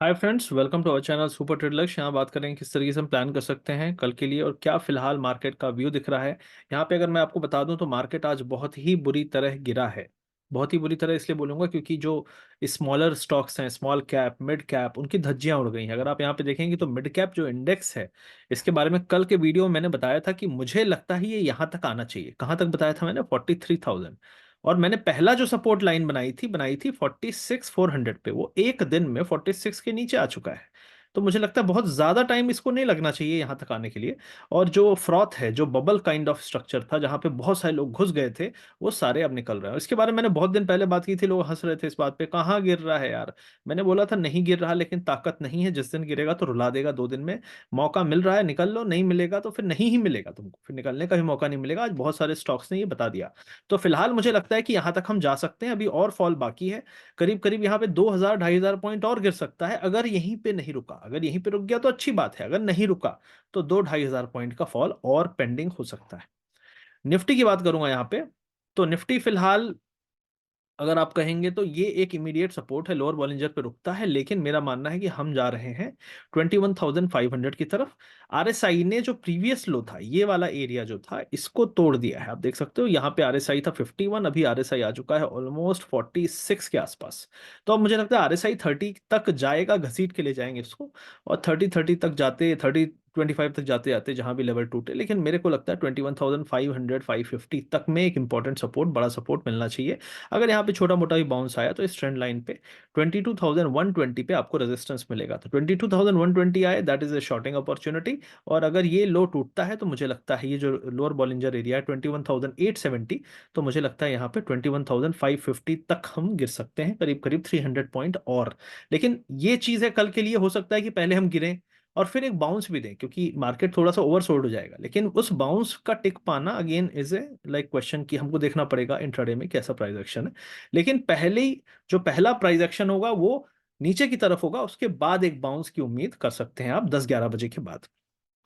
Hi friends, welcome to our channel super trade Lakshya. यहाँ बात करेंगे किस तरीके से हम प्लान कर सकते हैं कल के लिए और क्या फिलहाल मार्केट का व्यू दिख रहा है। यहाँ पे अगर मैं आपको बता दूं तो मार्केट आज बहुत ही बुरी तरह गिरा है। बहुत ही बुरी तरह इसलिए बोलूंगा क्योंकि जो स्मॉलर स्टॉक्स हैं, स्मॉल कैप, मिड कैप, उनकी धज्जियां उड़ गई हैं। अगर आप यहाँ पे देखेंगे तो मिड कैप जो इंडेक्स है, इसके बारे में कल के वीडियो में मैंने बताया था कि मुझे लगता है ये यहाँ तक आना चाहिए। कहाँ तक बताया था मैंने? 43,000। और मैंने पहला जो सपोर्ट लाइन बनाई थी 46,400 पे। वो एक दिन में 46 के नीचे आ चुका है। तो मुझे लगता है बहुत ज्यादा टाइम इसको नहीं लगना चाहिए यहां तक आने के लिए। और जो फ्रॉथ है, जो बबल काइंड ऑफ स्ट्रक्चर था जहां पे बहुत सारे लोग घुस गए थे, वो सारे अब निकल रहे हैं। इसके बारे में मैंने बहुत दिन पहले बात की थी, लोग हंस रहे थे इस बात पे, कहाँ गिर रहा है यार। मैंने बोला था नहीं गिर रहा, लेकिन ताकत नहीं है। जिस दिन गिरेगा तो रुला देगा 2 दिन में। मौका मिल रहा है निकल लो, नहीं मिलेगा तो फिर नहीं ही मिलेगा, तुमको फिर निकलने का भी मौका नहीं मिलेगा। आज बहुत सारे स्टॉक्स ने ये बता दिया। तो फिलहाल मुझे लगता है कि यहां तक हम जा सकते हैं, अभी और फॉल बाकी है। करीब करीब यहाँ पे 2,000 2,500 पॉइंट और गिर सकता है अगर यहीं पे नहीं रुका। अगर यहीं पे रुक गया तो अच्छी बात है, अगर नहीं रुका तो 2-2,500 पॉइंट का फॉल और पेंडिंग हो सकता है। निफ्टी की बात करूंगा यहाँ पे। तो निफ्टी फिलहाल अगर आप कहेंगे तो ये एक इमीडिएट सपोर्ट है, लोअर बॉलिंजर पे रुकता है, लेकिन मेरा मानना है कि हम जा रहे हैं 21,500 की तरफ। आरएसआई ने जो प्रीवियस लो था, ये वाला एरिया जो था, इसको तोड़ दिया है। आप देख सकते हो यहाँ पे आरएसआई था 51, अभी आरएसआई आ चुका है ऑलमोस्ट 46 के आसपास। तो अब मुझे लगता है आरएसआई 30 तक जाएगा, घसीट के ले जाएंगे इसको। और 30 तक जाते, 30-25 तक जाते जाते जहां भी लेवल टूटे, लेकिन मेरे को लगता है 21,500 550 तक में एक इंपॉर्टेंट सपोर्ट, बड़ा सपोर्ट मिलना चाहिए। अगर यहाँ पे छोटा मोटा भी बाउंस आया तो इस ट्रेंड लाइन पे 22,120 पे आपको रेजिस्टेंस मिलेगा। तो 22,120 आए, that is a shorting opportunity. और अगर ये लो टूटता है तो मुझे लगता है ये जो लोअर बॉलिंजर एरिया है 21,870, तो मुझे लगता है यहाँ पे 21,550 तक हम गिर सकते हैं, करीब करीब 300 पॉइंट और। लेकिन ये चीज है, कल के लिए हो सकता है कि पहले हम गिरें और फिर एक बाउंस भी दें, क्योंकि मार्केट थोड़ा सा ओवरसोल्ड हो जाएगा। लेकिन उस बाउंस का टिक पाना again is a like question, कि हमको देखना पड़ेगा इंट्राडे में कैसा प्राइस एक्शन है। लेकिन पहले ही जो पहला प्राइस एक्शन होगा वो नीचे की तरफ होगा, उसके बाद एक बाउंस की उम्मीद कर सकते हैं आप 10-11 बजे के बाद।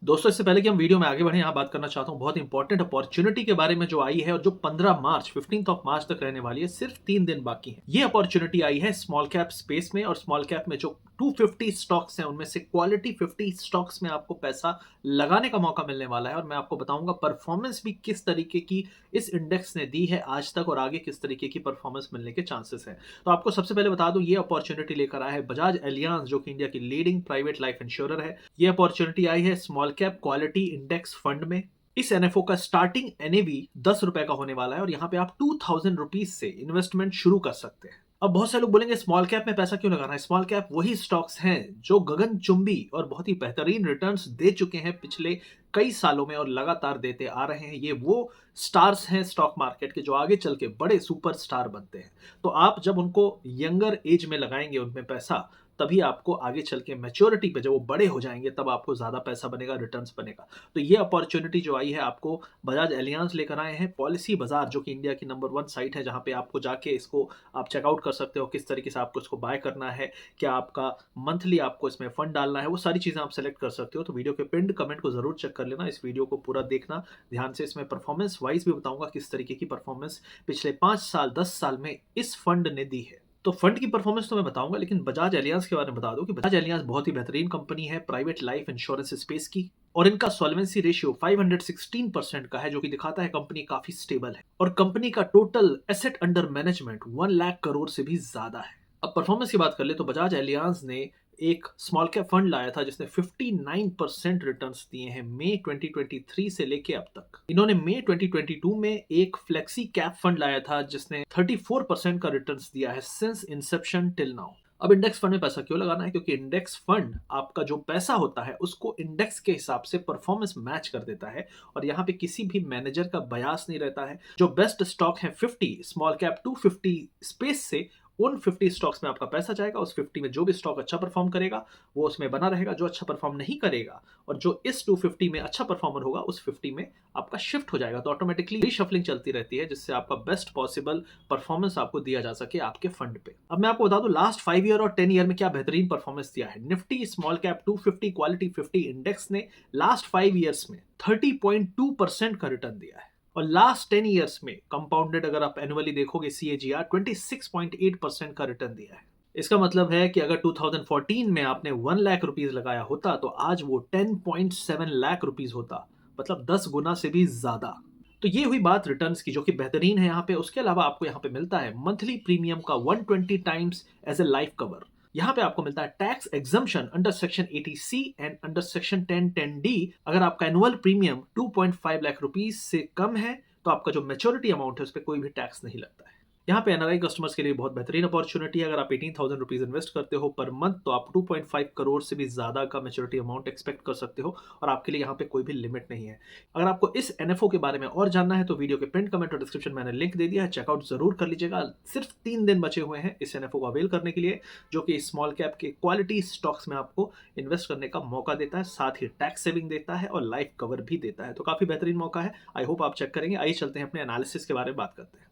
दोस्तों, इससे पहले कि हम वीडियो में आगे बढ़े, यहाँ बात करना चाहता हूँ बहुत इंपॉर्टेंट अपॉर्चुनिटी के बारे में जो आई है और जो 15 मार्च 15 ऑफ मार्च तक रहने वाली है। सिर्फ 3 दिन बाकी है। ये अपॉर्चुनिटी आई है स्मॉल कैप स्पेस में, और स्मॉल कैप में जो 250 स्टॉक्स हैं उनमें से क्वालिटी 50 स्टॉक्स में आपको पैसा लगाने का मौका मिलने वाला है। और मैं आपको बताऊंगा परफॉर्मेंस भी किस तरीके की इस इंडेक्स ने दी है आज तक, और आगे किस तरीके की परफॉर्मेंस मिलने के चांसेस है। तो आपको सबसे पहले बता दूं, ये अपॉर्चुनिटी लेकर आया है बजाज एलियांज, जो कि इंडिया की लीडिंग प्राइवेट लाइफ इंश्योरर है। ये अपॉर्चुनिटी आई है small cap quality index fund में। इस एनएफओ का स्टार्टिंग एनएवी 10 रुपए का होने वाला है, और यहाँ पे आप 2,000 रुपीज से इन्वेस्टमेंट शुरू कर सकते हैं। अब बहुत सारे लोग बोलेंगे स्मॉल कैप में पैसा क्यों लगाना है। स्मॉल कैप वही स्टॉक्स हैं जो गगनचुंबी और बहुत ही बेहतरीन रिटर्न्स दे चुके हैं पिछले कई सालों में, और लगातार देते आ रहे हैं। ये वो स्टार्स हैं स्टॉक मार्केट के जो आगे चल के बड़े सुपर स्टार बनते हैं। तो आप जब उनको यंगर एज में लगाएंगे उनमें पैसा, तभी आपको आगे चल के मैच्योरिटी पे जब वो बड़े हो जाएंगे तब आपको ज्यादा पैसा बनेगा, रिटर्न्स बनेगा। तो ये अपॉर्चुनिटी जो आई है आपको बजाज एलियांज लेकर आए हैं। पॉलिसी बाजार, जो कि इंडिया की नंबर 1 साइट है जहां पे आपको जाके इसको आप चेकआउट कर सकते हो, किस तरीके से आपको इसको बाय करना है, क्या आपका मंथली आपको इसमें फंड डालना है, वो सारी चीजें आप सेलेक्ट कर सकते हो। तो वीडियो के पिंड कमेंट को जरूर चेक कर लेना, इस वीडियो को पूरा देखना ध्यान से। इसमें परफॉर्मेंस वाइज भी बताऊंगा किस तरीके की परफॉर्मेंस पिछले 5 साल 10 साल में इस फंड ने दी है। तो फंड की परफॉर्मेंस तो मैं बताऊंगा, लेकिन बजाज एलियांज के बारे में बता दूं कि बजाज एलियांज बहुत ही बेहतरीन कंपनी है प्राइवेट लाइफ इंश्योरेंस स्पेस की, और इनका सॉल्वेंसी रेशियो 516% का है, जो कि दिखाता है कंपनी काफी स्टेबल है। और कंपनी का total asset under management 1 lakh crore से भी ज्यादा है। अब परफॉर्मेंस की बात कर ले तो बजाज एलियांज ने एक स्मॉल कैप फंड लाया था जिसने 59% रिटर्न्स दिए हैं मई 2023 से लेके अब तक। इन्होंने मई 2022 में एक फ्लेक्सी कैप फंड लाया था जिसने 34% का रिटर्न्स दिया है सिंस इंसेप्शन टिल नाउ। अब इंडेक्स फंड में पैसा क्यों लगाना है? क्योंकि इंडेक्स फंड आपका जो पैसा होता है उसको इंडेक्स के हिसाब से परफॉर्मेंस मैच कर देता है, और यहाँ पे किसी भी मैनेजर का बयास नहीं रहता है। जो बेस्ट स्टॉक है 50 स्मॉल कैप 250 स्पेस से, उन 50 स्टॉक्स में आपका पैसा जाएगा। उस 50 में जो भी स्टॉक अच्छा परफॉर्म करेगा वो उसमें बना रहेगा, जो अच्छा परफॉर्म नहीं करेगा और जो इस 250 में अच्छा परफॉर्मर होगा उस 50 में आपका शिफ्ट हो जाएगा। तो ऑटोमेटिकली रीशफलिंग चलती रहती है, जिससे आपका बेस्ट पॉसिबल परफॉर्मेंस आपको दिया जा सके आपके फंड पे। अब मैं आपको बता दूं लास्ट 5 ईयर और 10 ईयर में क्या बेहतरीन परफॉर्मेंस दिया है। Nifty small cap 250 quality 50 index ने लास्ट 5 ईयर्स में 30.2% का रिटर्न दिया है, और लास्ट 10 ईयर्स में कंपाउंडेड अगर आप एनुअली देखोगे CAGR 26.8% का रिटर्न दिया है। इसका मतलब है कि अगर 2014 में आपने 1 लाख रुपीज लगाया होता तो आज वो 10.7 लाख रुपीज होता, मतलब 10 गुना से भी ज्यादा। तो ये हुई बात रिटर्न्स की, जो कि बेहतरीन है यहाँ पे। उसके अलावा आपको यहाँ पे मिलता है मंथली प्रीमियम का 120 times as a life cover. यहाँ पे आपको मिलता है tax exemption under section 80C and under section 1010D। अगर आपका एनुअल प्रीमियम 2.5 लाख रुपीज से कम है तो आपका जो मेच्योरिटी अमाउंट है उस पर कोई भी टैक्स नहीं लगता है। यहाँ पे एनआरआई कस्टमर्स के लिए बहुत बेहतरीन अपॉर्चुनिटी है। अगर आप 18,000 रुपीज इन्वेस्ट करते हो पर मंथ तो आप 2.5 करोड़ से भी ज्यादा का मेच्योरिटी अमाउंट एक्सपेक्ट कर सकते हो, और आपके लिए यहाँ पे कोई भी लिमिट नहीं है। अगर आपको इस एनएफओ के बारे में और जानना है तो वीडियो के पिन कमेंट और डिस्क्रिप्शन में मैंने लिंक दे दिया है, चेकआउट जरूर कर लीजिएगा। सिर्फ 3 दिन बचे हुए हैं इस एनएफओ को अवेल करने के लिए, जो कि स्मॉल कैप के क्वालिटी स्टॉक्स में आपको इन्वेस्ट करने का मौका देता है, साथ ही टैक्स सेविंग देता है और लाइफ कवर भी देता है। तो काफी बेहतरीन मौका है। आई होप आप चेक करेंगे। आइए चलते हैं अपने एनालिसिस के बारे में बात करते हैं।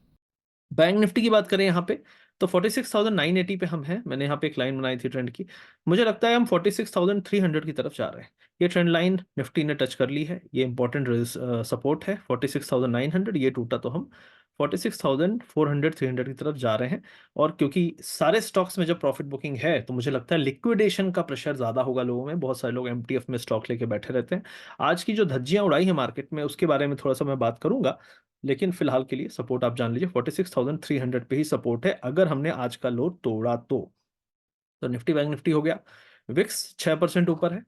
बैंक निफ्टी की बात करें यहाँ पे, तो 46,980 पे हम हैं। मैंने यहाँ पे एक लाइन बनाई थी ट्रेंड की। मुझे लगता है हम 46,300 की तरफ जा रहे हैं। ये ट्रेंड लाइन निफ्टी ने टच कर ली है। ये इंपॉर्टेंट सपोर्ट है 46,900। ये टूटा तो हम 46,400 300 की तरफ जा रहे हैं। और क्योंकि सारे स्टॉक्स में जब प्रॉफिट बुकिंग है तो मुझे लगता है लिक्विडेशन का प्रेशर ज्यादा होगा लोगों में। बहुत सारे लोग एमटीएफ में स्टॉक लेके बैठे रहते हैं। आज की जो धज्जियां उड़ाई है मार्केट में उसके बारे में थोड़ा सा मैं बात करूंगा, लेकिन फिलहाल के लिए सपोर्ट आप जान लीजिए 46,300 पे ही सपोर्ट है अगर हमने आज का लो तोड़ा तो निफ्टी बैंक निफ्टी हो गया। विक्स 6% ऊपर है,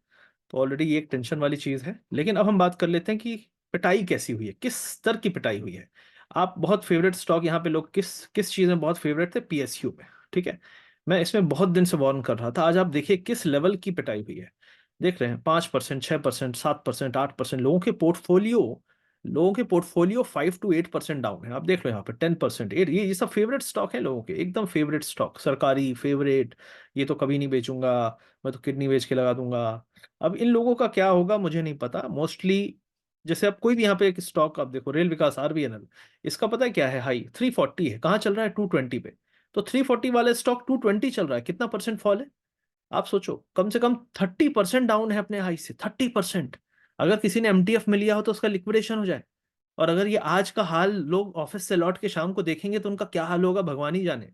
तो ऑलरेडी ये एक टेंशन वाली चीज है। लेकिन अब हम बात कर लेते हैं कि पिटाई कैसी हुई है, किस स्तर की पिटाई हुई है। आप बहुत फेवरेट स्टॉक यहाँ पे लोग किस किस चीज में बहुत फेवरेट थे, पीएसयू में। ठीक है, मैं इसमें बहुत दिन से वार्न कर रहा था। आज आप देखिए किस लेवल की पिटाई हुई है। देख रहे हैं 5%, 6%, 7%, 8%। लोगों के पोर्टफोलियो 5 to 8% डाउन है। आप देख लो यहाँ पे 10%, 8। ये सब फेवरेट स्टॉक है लोगों के, एकदम फेवरेट स्टॉक, सरकारी फेवरेट। ये तो कभी नहीं बेचूंगा, मैं तो किडनी बेच के लगा दूंगा। अब इन लोगों का क्या होगा मुझे नहीं पता। मोस्टली जैसे अब कोई भी यहाँ पे एक स्टॉक आप देखो, रेल विकास आरबीएनएल, इसका पता है क्या है, हाई 340 है, कहाँ चल रहा है 220 पे। तो 340 वाले स्टॉक 220 चल रहा है, कितना परसेंट फॉल है आप सोचो। कम से कम 30% डाउन है अपने हाई से, 30%। अगर किसी ने एमटीएफ में लिया हो तो उसका लिक्विडेशन हो जाए। और अगर ये आज का हाल लोग ऑफिस से लौट के शाम को देखेंगे तो उनका क्या हाल होगा भगवान ही जाने।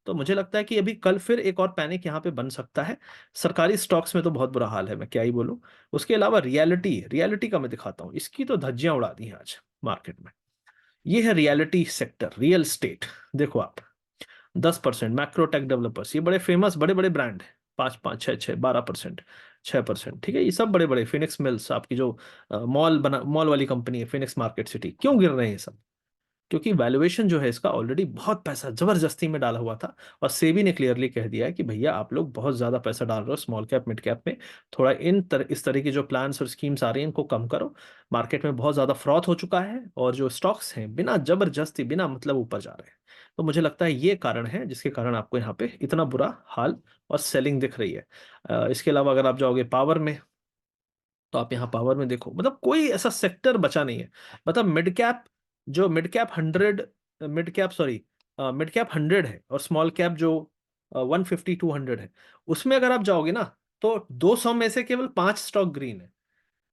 तो मुझे लगता है कि अभी कल फिर एक और पैनिक यहाँ पे बन सकता है। सरकारी स्टॉक्स में तो बहुत बुरा हाल है, मैं क्या ही बोलूं। उसके अलावा रियलिटी रियलिटी का मैं दिखाता हूँ, इसकी तो धज्जियां उड़ा दी हैं आज मार्केट में। ये है रियलिटी सेक्टर, रियल स्टेट। देखो आप, 10%। मैक्रोटेक डेवलपर्स, ये बड़े फेमस बड़े बड़े ब्रांड है, 5 5 6 6 12%, 6%। ठीक है, ये सब बड़े बड़े, फिनिक्स मिल्स आपकी जो मॉल वाली कंपनी है, फिनिक्स मार्केट सिटी। क्यों गिर रहे हैं ये सब? क्योंकि वैल्यूएशन जो है इसका ऑलरेडी बहुत पैसा जबरदस्ती में डाला हुआ था। और सेबी ने क्लियरली कह दिया है कि भैया आप लोग बहुत ज्यादा पैसा डाल रहे हो स्मॉल कैप मिड कैप में। थोड़ा इस तरह की जो प्लान्स और स्कीम्स आ रही हैं इनको कम करो। मार्केट में बहुत ज्यादा फ्रॉथ हो चुका है और जो स्टॉक्स हैं बिना जबरदस्ती बिना मतलब ऊपर जा रहे हैं। तो मुझे लगता है ये कारण है जिसके कारण आपको यहाँ पे इतना बुरा हाल और सेलिंग दिख रही है। इसके अलावा अगर आप जाओगे पावर में, तो आप यहाँ पावर में देखो, मतलब कोई ऐसा सेक्टर बचा नहीं है। मतलब मिड कैप 100 है और स्मॉल कैप जो 150 200 है, उसमें अगर आप जाओगे ना तो 200 में से केवल 5 स्टॉक ग्रीन है।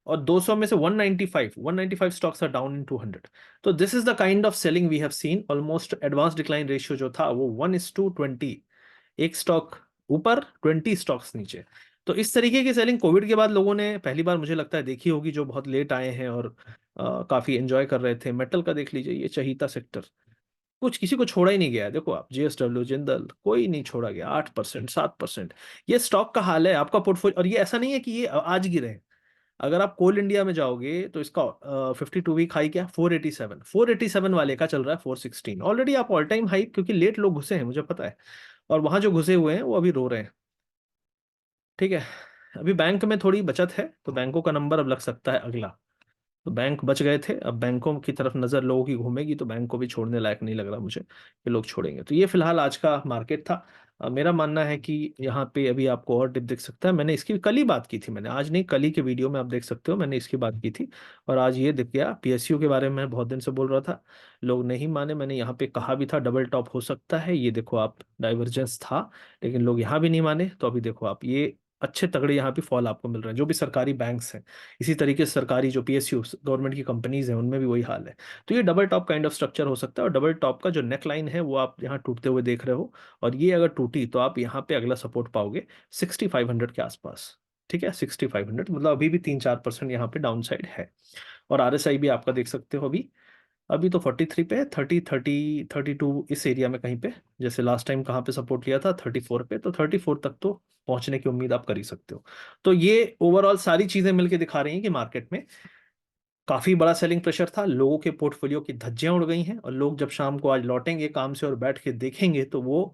और 200 में से 195 स्टॉक्स आर डाउन इन 200। तो this is the kind of selling we have seen. Almost advance decline ratio जो था वो 1:20। एक स्टॉक ऊपर, 20 स्टॉक्स नीचे। तो इस तरीके की सेलिंग कोविड के बाद लोगों ने पहली बार मुझे लगता है देखी होगी, जो बहुत लेट आए हैं और काफी एंजॉय कर रहे थे। मेटल का देख लीजिए, ये चहीता सेक्टर, कुछ किसी को छोड़ा ही नहीं गया है। देखो आप, जेएसडब्ल्यू, जिंदल, कोई नहीं छोड़ा गया। 8% 7%, ये स्टॉक का हाल है आपका पोर्टफोलियो। और ये ऐसा नहीं है कि ये आज गिरे हैं। अगर आप कोल इंडिया में जाओगे तो इसका 52 वीक हाई क्या, 487 वाले का चल रहा है 416। ऑलरेडी आप ऑल टाइम हाई, क्योंकि लेट लोग घुसे हैं मुझे पता है। और वहां जो घुसे हुए हैं वो अभी रो रहे हैं। ठीक है, अभी बैंक में थोड़ी बचत है तो बैंकों का नंबर अब लग सकता है अगला। तो बैंक बच गए थे, अब बैंकों की तरफ नजर लोगों की घूमेगी, तो बैंक को भी छोड़ने लायक नहीं लग रहा मुझे कि लोग छोड़ेंगे। तो ये फिलहाल आज का मार्केट था। मेरा मानना है कि यहाँ पे अभी आपको और डिप दिख सकता है। मैंने इसकी कल ही बात की थी, मैंने आज नहीं, कल ही के वीडियो में आप देख सकते हो, मैंने इसकी बात की थी। और आज ये दिख गया। पीएसयू के बारे में मैं बहुत दिन से बोल रहा था, लोग नहीं माने। मैंने यहाँ पे कहा भी था डबल टॉप हो सकता है, ये देखो आप, डाइवर्जेंस था। लेकिन लोग यहाँ भी नहीं माने, तो अभी देखो आप, ये अच्छे तगड़े यहाँ पे फॉल आपको मिल रहे हैं, जो भी सरकारी बैंक्स हैं। इसी तरीके से सरकारी जो पीएसयू गवर्नमेंट की कंपनीज हैं उनमें भी वही हाल है। तो ये double top kind of structure हो सकता है, और डबल टॉप का जो नेक लाइन है वो आप यहाँ टूटते हुए देख रहे हो। और ये अगर टूटी तो आप यहाँ पे अगला सपोर्ट पाओगे 6500 के आसपास। ठीक है, 6500 मतलब अभी भी 3-4% यहाँ पे डाउन साइड है। और आरएसआई भी आपका देख सकते हो, अभी अभी तो 43 पे है, 32 इस एरिया में कहीं पे। जैसे लास्ट टाइम कहाँ पे सपोर्ट लिया था, 34 पे, तो 34 तक तो पहुंचने की उम्मीद आप कर ही सकते हो। तो ये ओवरऑल सारी चीजें मिलकर दिखा रही हैं कि मार्केट में काफी बड़ा सेलिंग प्रेशर था, लोगों के पोर्टफोलियो की धज्जियां उड़ गई हैं, और लोग जब शाम को आज लौटेंगे काम से और बैठ के देखेंगे तो वो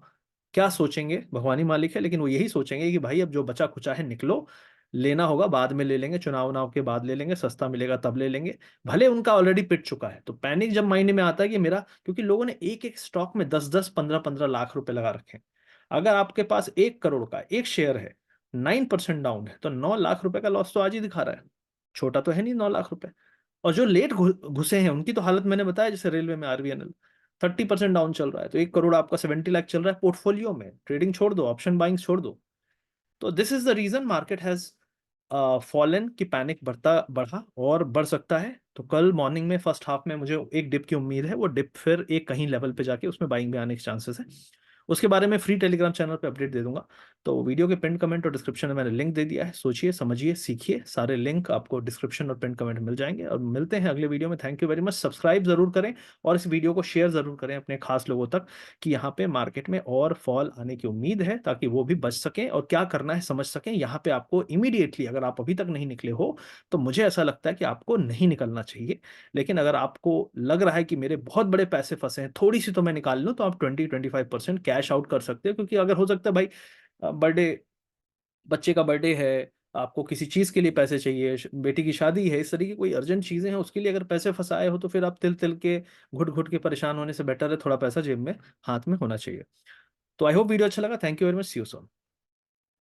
क्या सोचेंगे, भगवान ही मालिक है, लेकिन वो यही सोचेंगे कि भाई अब जो बचा खुचा है निकलो, लेना होगा बाद में ले लेंगे, चुनाव उनाव के बाद ले लेंगे, सस्ता मिलेगा तब ले लेंगे। भले उनका ऑलरेडी पिट चुका है, तो पैनिक जब माइंड में आता है कि मेरा, क्योंकि लोगों ने एक एक स्टॉक में 10-10 15-15 लाख रुपए लगा रखे हैं। अगर आपके पास 1 करोड़ का एक शेयर है, 9% डाउन है, तो 9 लाख रुपए का लॉस तो आज ही दिखा रहा है। छोटा तो है नहीं 9 लाख रुपए। और जो लेट घुसे हैं उनकी तो हालत मैंने बताया, जैसे रेलवे में आरवीएनएल 30% डाउन चल रहा है, तो 1 करोड़ आपका 70 लाख चल रहा है पोर्टफोलियो में। ट्रेडिंग छोड़ दो, ऑप्शन बाइंग छोड़ दो। तो this is the reason market has fallen, की पैनिक बढ़ता बढ़ा और बढ़ सकता है। तो कल मॉर्निंग में फर्स्ट हाफ में मुझे एक डिप की उम्मीद है, वो डिप फिर एक कहीं लेवल पे जाके उसमें बाइंग में आने के चांसेस है। उसके बारे में फ्री टेलीग्राम चैनल पे अपडेट दे दूंगा। तो वीडियो के पिन कमेंट और डिस्क्रिप्शन में मैंने लिंक दे दिया है, सोचिए समझिए सीखिए, सारे लिंक आपको डिस्क्रिप्शन और पिन कमेंट मिल जाएंगे। और मिलते हैं अगले वीडियो में। Thank you very much. Subscribe जरूर करें और इस वीडियो को शेयर जरूर करें अपने खास लोगों तक, कि यहाँ पे मार्केट में और फॉल आने की उम्मीद है, ताकि वो भी बच सकें और क्या करना है समझ सकें। यहाँ पे आपको इमीडिएटली, अगर आप अभी तक नहीं निकले हो तो मुझे ऐसा लगता है कि आपको नहीं निकलना चाहिए। लेकिन अगर आपको लग रहा है कि मेरे बहुत बड़े पैसे फंसे हैं, थोड़ी सी तो मैं निकाल लूँ, तो आप 20-25% कैश आउट कर सकते हो। क्योंकि अगर हो सकता है भाई बर्थडे, बच्चे का बर्थडे है, आपको किसी चीज के लिए पैसे चाहिए, बेटी की शादी है, इस तरीके की कोई अर्जेंट चीजें हैं, उसके लिए अगर पैसे फंसाए हो तो फिर आप तिल तिल के घुट घुट के परेशान होने से बेटर है थोड़ा पैसा जेब में, हाथ में होना चाहिए। तो आई होप वीडियो अच्छा लगा। Thank you very much. See you soon.